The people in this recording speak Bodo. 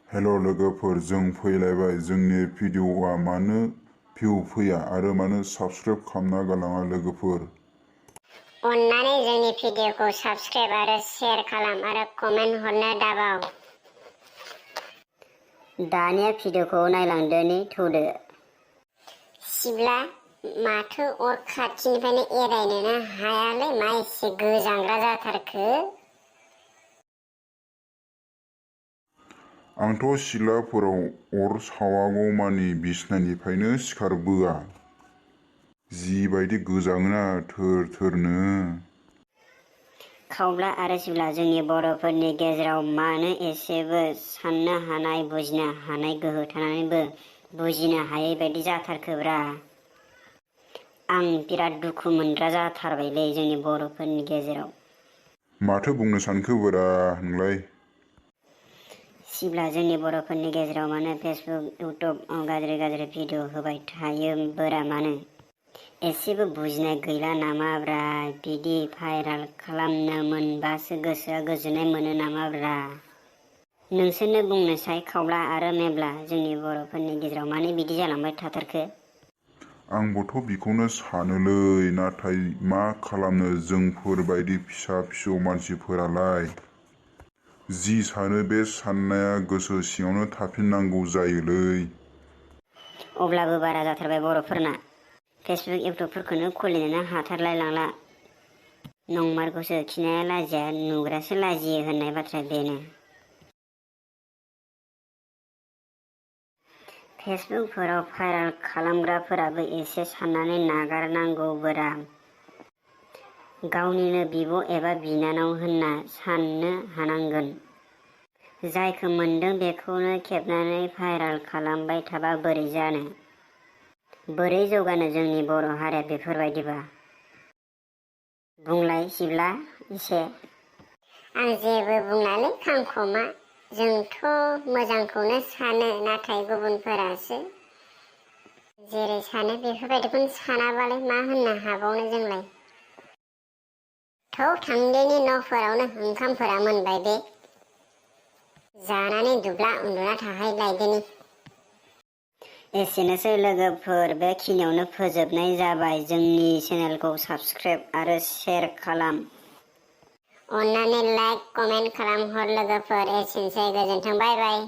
हेल' लोगोफोर, जों फैलायबाय। जोंनि भिडिअ'आ मानो भिउ फैया आरो मानो साबस्क्राइब खालामना गालाङा लोगोफोर? अन्नानै जोंनि भिडिअ'खौ साबस्क्राइब आरो शेयार खालाम आरो कमेन्ट हरनो दाबाव। दानिया भिडिअ'खौ नायलांदोनि थौदो। सिब्ला माथो अर खाथिनिफ्रायनो एरायनोनो हायालै, मा एसे गोजांग्रा जाथारखो? आंथ' सिलाफोराव अर सावागौमानि बिसनानिफ्रायनो सिखारबोआ। जिबायदि गोजाङोना थोर थोरनो। खावब्ला आरो सिब्ला जोंनि बर'फोरनि गेजेराव मानो एसेबो साननो हानाय, बुजिनो हानाय गोहो थानानैबो बुजिनो हायै बायदि जाथारखोब्रा? आं बिराद दुखु मोनग्रा जाथारबायलै जोंनि बर'फोरनि गेजेराव। माथो बुंनो सानखोब्रा नोंलाय? सिब्ला जोंनि बर'फोरनि गेजेराव मानो फेसबुक, इउटुबआव गाज्रि भिडिअ होबाय थायोब्रा मानो? एसेबो बुजिनाय गैला नामाब्रा? बिदि भाइराल खालामनो मोनबासो गोसोआ गोजोननाय मोनो नामाब्रा? नोंसोरनो बुंनोसाय खावब्ला आरो मेब्ला, जोंनि बर'फोरनि गेजेराव मानो बिदि जालांबाय थाथारखो? आंबोथ' बिखौनो सानोलै, नाथाय मा खालामनो जोंफोर बायदि फिसा फिसौ मानसिफोरालाय। जि सानो बे साननाया गोसो सिङावनो थाफिननांगौ जायोलै। अब्लाबो बारा जाथारबाय बर'फोरना। फेसबुक, इउटुबफोरखौनो खुलिनोनो हाथारलाय लांला। नंमारगौसो, खिनाया लाजिया नुग्रासो लाजियो होननाय बाथ्राया बेनो। फेसबुकफोराव भाइराल खालामग्राफोराबो एसे साननानै नागारनांगौब्रा। गावनिनो बिब' एबा बिनानाव होनना साननो हानांगोन। जायखौ मोनदों बेखौनो खेबनानै भाइराल खालामबाय थाबा बोरै जानो? बोरै जौगानो जोंनि बर' हारिया बेफोरबायदिबा? बुंलाय सिब्ला एसे। आं जेबो बुंलालै खांख'मा। जोंथ' मोजांखौनो सानो, नाथाय गुबुनफोरासो जेरै सानो बेफोरबायदिखौनो सानाबालाय मा होननो हाबावनो जोंलाय? थौ थांदैनि न'फोरावनो ओंखामफोरा मोनबाय बे। जानानै दुब्ला उन्दुना थाहैलायदोनि। एसेनोसै लोगोफोर, बेखिनियावनो फोजोबनाय जाबाय। जोंनि चेनेलखौ साबस्क्राइब आरो शेयार खालाम। अन्नानै लाइक, कमेन्ट खालामहर लोगोफोर। एसेनोसै, गोजोन्थों, बाय बाय।